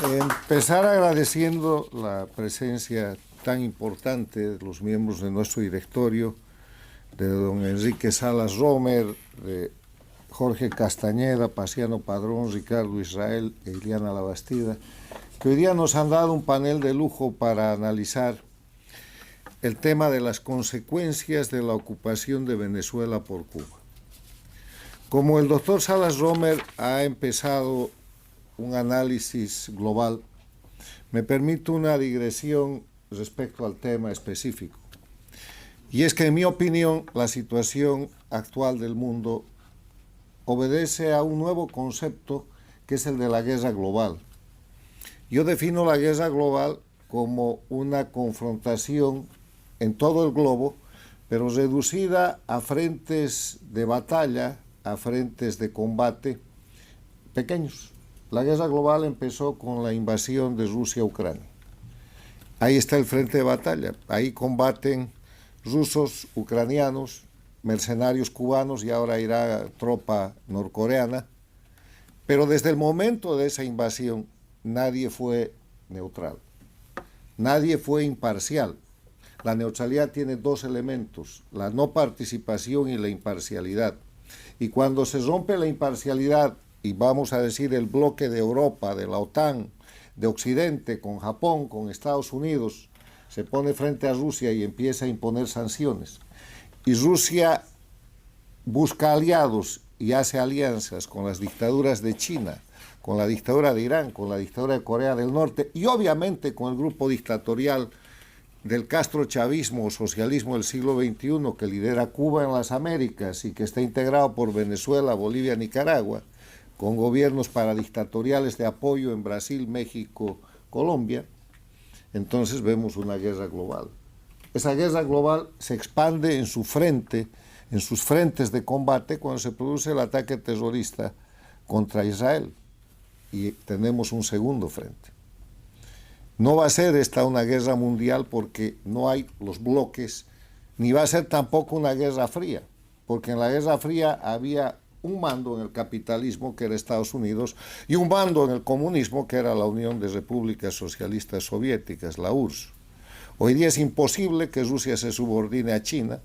Empezar agradeciendo la presencia tan importante de los miembros de nuestro directorio, de don Enrique Salas Romer, de Jorge Castañeda, Paciano Padrón, Ricardo Israel e Iliana Labastida, que hoy día nos han dado un panel de lujo para analizar el tema de las consecuencias de la ocupación de Venezuela por Cuba. Como el doctor Salas Romer ha empezado un análisis global, me permito una digresión respecto al tema específico. Y es que, en mi opinión, la situación actual del mundo obedece a un nuevo concepto que es el de la guerra global. Yo defino la guerra global como una confrontación en todo el globo, pero reducida a frentes de batalla, a frentes de combate pequeños. La guerra global empezó con la invasión de Rusia a Ucrania. Ahí está el frente de batalla. Ahí combaten rusos, ucranianos, mercenarios cubanos y ahora irá tropa norcoreana. Pero desde el momento de esa invasión nadie fue neutral. Nadie fue imparcial. La neutralidad tiene dos elementos, la no participación y la imparcialidad. Y cuando se rompe la imparcialidad, y vamos a decir el bloque de Europa, de la OTAN, de Occidente, con Japón, con Estados Unidos, se pone frente a Rusia y empieza a imponer sanciones. Y Rusia busca aliados y hace alianzas con las dictaduras de China, con la dictadura de Irán, con la dictadura de Corea del Norte y obviamente con el grupo dictatorial del castrochavismo o socialismo del siglo XXI que lidera Cuba en las Américas y que está integrado por Venezuela, Bolivia, Nicaragua, con gobiernos paradictatoriales de apoyo en Brasil, México, Colombia, entonces vemos una guerra global. Esa guerra global se expande en su frente, en sus frentes de combate cuando se produce el ataque terrorista contra Israel y tenemos un segundo frente. No va a ser esta una guerra mundial porque no hay los bloques, ni va a ser tampoco una guerra fría, porque en la guerra fría había un mando en el capitalismo, que era Estados Unidos, y un mando en el comunismo, que era la Unión de Repúblicas Socialistas Soviéticas, la URSS. Hoy día es imposible que Rusia se subordine a China,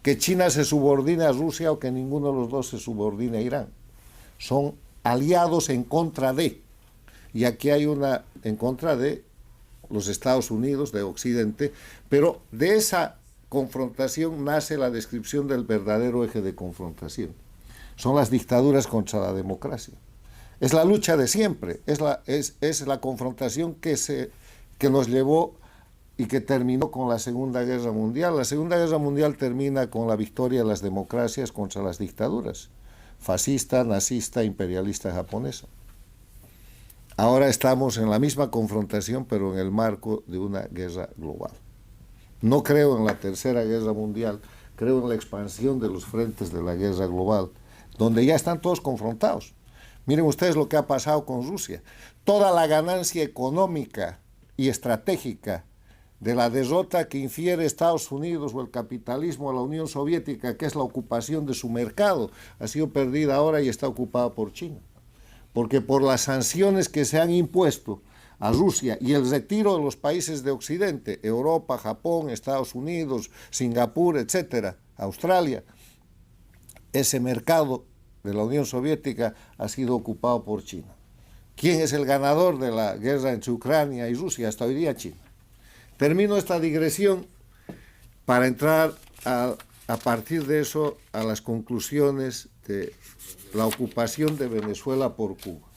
que China se subordine a Rusia o que ninguno de los dos se subordine a Irán. Son aliados en contra de, y aquí hay una en contra de los Estados Unidos, de Occidente, pero de esa confrontación nace la descripción del verdadero eje de confrontación. Son las dictaduras contra la democracia. Es la lucha de siempre, es la confrontación que nos llevó y que terminó con la Segunda Guerra Mundial. La Segunda Guerra Mundial termina con la victoria de las democracias contra las dictaduras, fascista, nazista, imperialista japonesa. Ahora estamos en la misma confrontación, pero en el marco de una guerra global. No creo en la Tercera Guerra Mundial, creo en la expansión de los frentes de la guerra global, donde ya están todos confrontados. Miren ustedes lo que ha pasado con Rusia. Toda la ganancia económica y estratégica de la derrota que infiere Estados Unidos o el capitalismo a la Unión Soviética, que es la ocupación de su mercado, ha sido perdida ahora y está ocupada por China. Porque por las sanciones que se han impuesto a Rusia y el retiro de los países de Occidente, Europa, Japón, Estados Unidos, Singapur, etcétera, Australia, ese mercado de la Unión Soviética ha sido ocupado por China. ¿Quién es el ganador de la guerra entre Ucrania y Rusia? Hasta hoy día China. Termino esta digresión para entrar a partir de eso a las conclusiones de la ocupación de Venezuela por Cuba.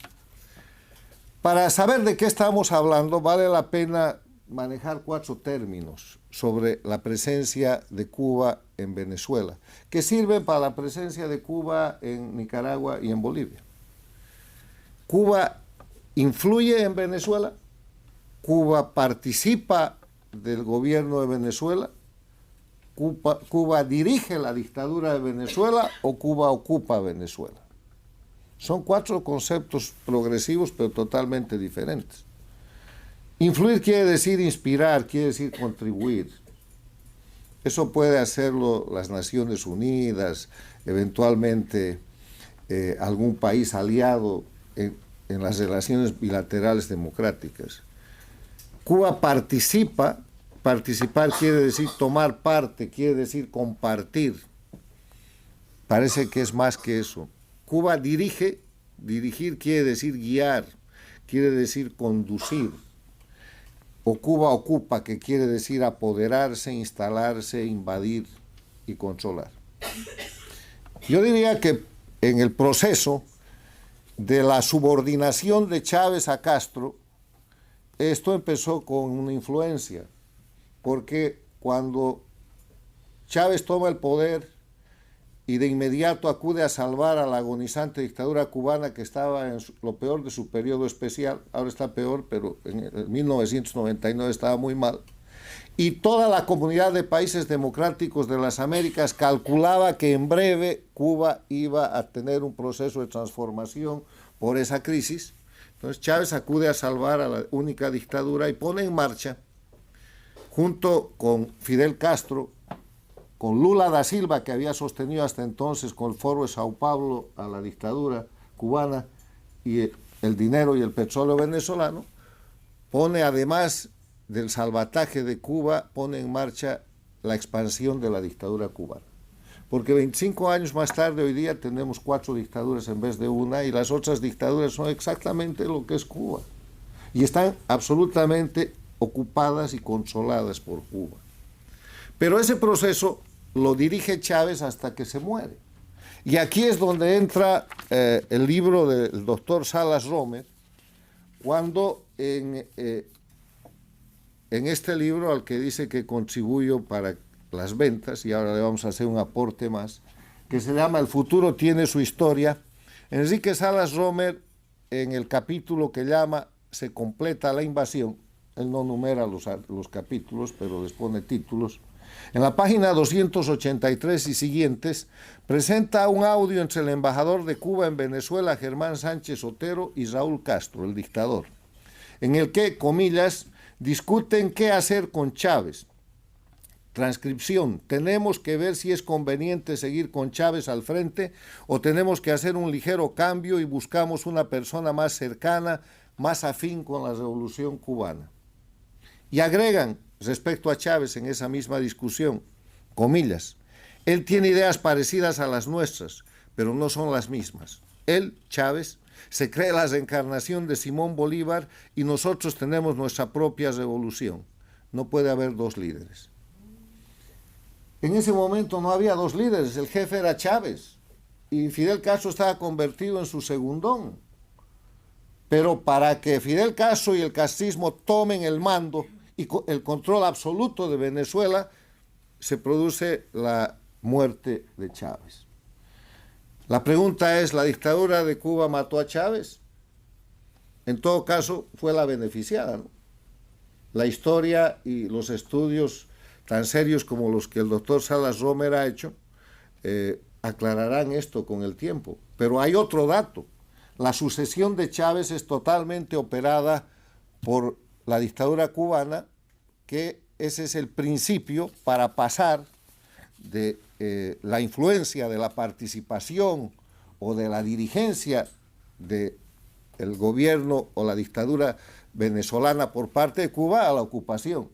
Para saber de qué estamos hablando, vale la pena manejar 4 términos sobre la presencia de Cuba en Venezuela, que sirven para la presencia de Cuba en Nicaragua y en Bolivia. Cuba influye en Venezuela, Cuba participa del gobierno de Venezuela, Cuba dirige la dictadura de Venezuela o Cuba ocupa Venezuela. Son 4 conceptos progresivos pero totalmente diferentes. Influir quiere decir inspirar, quiere decir contribuir. Eso puede hacerlo las Naciones Unidas, eventualmente algún país aliado en las relaciones bilaterales democráticas. Cuba participa, participar quiere decir tomar parte, quiere decir compartir. Parece que es más que eso. Cuba dirige, dirigir quiere decir guiar, quiere decir conducir. O Cuba ocupa, que quiere decir apoderarse, instalarse, invadir y controlar. Yo diría que en el proceso de la subordinación de Chávez a Castro, esto empezó con una influencia, porque cuando Chávez toma el poder y de inmediato acude a salvar a la agonizante dictadura cubana que estaba en lo peor de su periodo especial, ahora está peor, pero en 1999 estaba muy mal, y toda la comunidad de países democráticos de las Américas calculaba que en breve Cuba iba a tener un proceso de transformación por esa crisis. Entonces Chávez acude a salvar a la única dictadura y pone en marcha, junto con Fidel Castro, con Lula da Silva, que había sostenido hasta entonces con el Foro de Sao Paulo a la dictadura cubana, y el dinero y el petróleo venezolano, pone, además del salvataje de Cuba, pone en marcha la expansión de la dictadura cubana. Porque 25 años más tarde, hoy día, tenemos 4 dictaduras en vez de una, y las otras dictaduras son exactamente lo que es Cuba. Y están absolutamente ocupadas y controladas por Cuba. Pero ese proceso lo dirige Chávez hasta que se muere. Y aquí es donde entra el libro del doctor Salas Romer, cuando en este libro, al que dice que contribuyo para las ventas, y ahora le vamos a hacer un aporte más, que se llama El futuro tiene su historia, Enrique Salas Romer, en el capítulo que llama Se completa la invasión, él no numera los capítulos, pero les pone títulos, en la página 283 y siguientes, presenta un audio entre el embajador de Cuba en Venezuela, Germán Sánchez Otero, y Raúl Castro, el dictador, en el que, comillas, discuten qué hacer con Chávez. Transcripción: tenemos que ver si es conveniente seguir con Chávez al frente o tenemos que hacer un ligero cambio y buscamos una persona más cercana, más afín con la revolución cubana. Y agregan, respecto a Chávez en esa misma discusión, comillas, él tiene ideas parecidas a las nuestras, pero no son las mismas. Él, Chávez, se cree la reencarnación de Simón Bolívar y nosotros tenemos nuestra propia revolución. No puede haber 2 líderes. En ese momento no había 2 líderes, el jefe era Chávez y Fidel Castro estaba convertido en su segundón. Pero para que Fidel Castro y el castrismo tomen el mando y el control absoluto de Venezuela, se produce la muerte de Chávez. La pregunta es, ¿la dictadura de Cuba mató a Chávez? En todo caso, fue la beneficiada, ¿no? La historia y los estudios tan serios como los que el doctor Salas Romer ha hecho, aclararán esto con el tiempo. Pero hay otro dato. La sucesión de Chávez es totalmente operada por la dictadura cubana, que ese es el principio para pasar de la influencia de la participación o de la dirigencia del gobierno o la dictadura venezolana por parte de Cuba a la ocupación.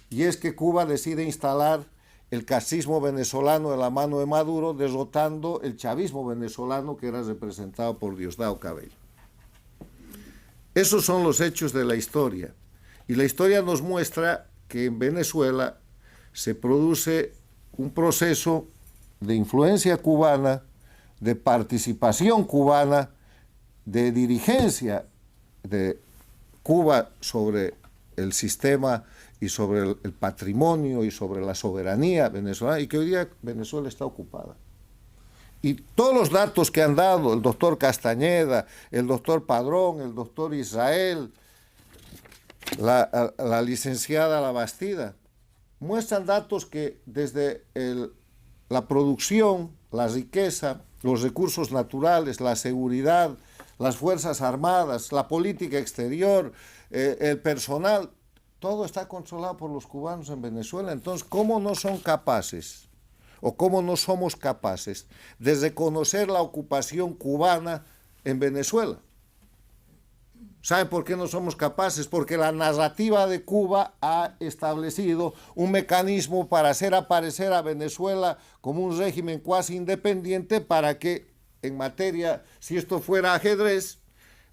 Y es que Cuba decide instalar el castrismo venezolano de la mano de Maduro, derrotando el chavismo venezolano que era representado por Diosdado Cabello. Esos son los hechos de la historia. Y la historia nos muestra que en Venezuela se produce un proceso de influencia cubana, de participación cubana, de dirigencia de Cuba sobre el sistema y sobre el patrimonio y sobre la soberanía venezolana, y que hoy día Venezuela está ocupada. Y todos los datos que han dado el doctor Castañeda, el doctor Padrón, el doctor Israel, la licenciada Labastida, muestran datos que desde la producción, la riqueza, los recursos naturales, la seguridad, las Fuerzas Armadas, la política exterior, el personal, todo está controlado por los cubanos en Venezuela. Entonces, ¿cómo no son capaces, o cómo no somos capaces de reconocer la ocupación cubana en Venezuela? ¿Saben por qué no somos capaces? Porque la narrativa de Cuba ha establecido un mecanismo para hacer aparecer a Venezuela como un régimen cuasi independiente para que, en materia, si esto fuera ajedrez,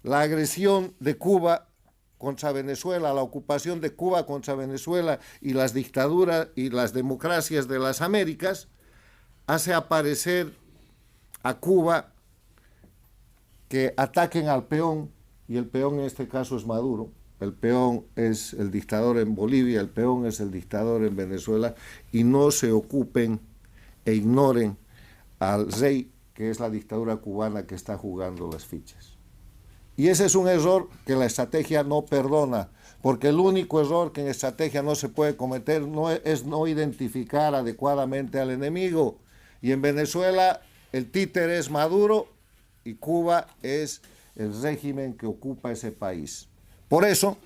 la agresión de Cuba contra Venezuela, la ocupación de Cuba contra Venezuela y las dictaduras y las democracias de las Américas hace aparecer a Cuba que ataquen al peón, y el peón en este caso es Maduro, el peón es el dictador en Bolivia, el peón es el dictador en Venezuela, y no se ocupen e ignoren al rey, que es la dictadura cubana que está jugando las fichas. Y ese es un error que la estrategia no perdona, porque el único error que en estrategia no se puede cometer es no identificar adecuadamente al enemigo. Y en Venezuela el títere es Maduro y Cuba es el régimen que ocupa ese país. Por eso,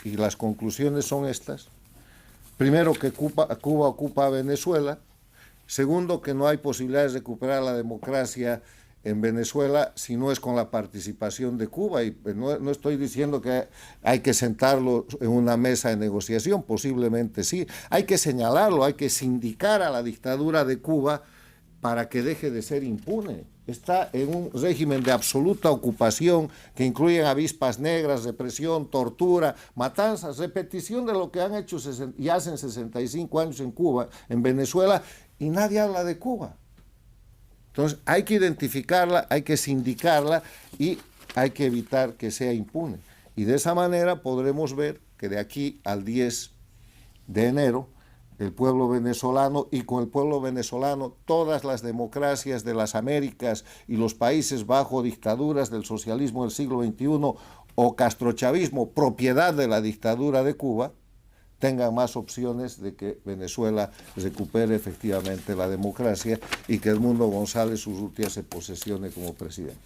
y las conclusiones son estas: primero, que Cuba ocupa a Venezuela; segundo, que no hay posibilidades de recuperar la democracia en Venezuela si no es con la participación de Cuba, y no estoy diciendo que hay que sentarlo en una mesa de negociación, posiblemente sí, hay que señalarlo, hay que sindicar a la dictadura de Cuba para que deje de ser impune. Está en un régimen de absoluta ocupación que incluye avispas negras, represión, tortura, matanzas, repetición de lo que han hecho y hacen 65 años en Cuba, en Venezuela, y nadie habla de Cuba. Entonces hay que identificarla, hay que sindicarla y hay que evitar que sea impune. Y de esa manera podremos ver que de aquí al 10 de enero el pueblo venezolano, y con el pueblo venezolano todas las democracias de las Américas y los países bajo dictaduras del socialismo del siglo XXI o castrochavismo, propiedad de la dictadura de Cuba, tengan más opciones de que Venezuela recupere efectivamente la democracia y que Edmundo González Urrutia se posesione como presidente.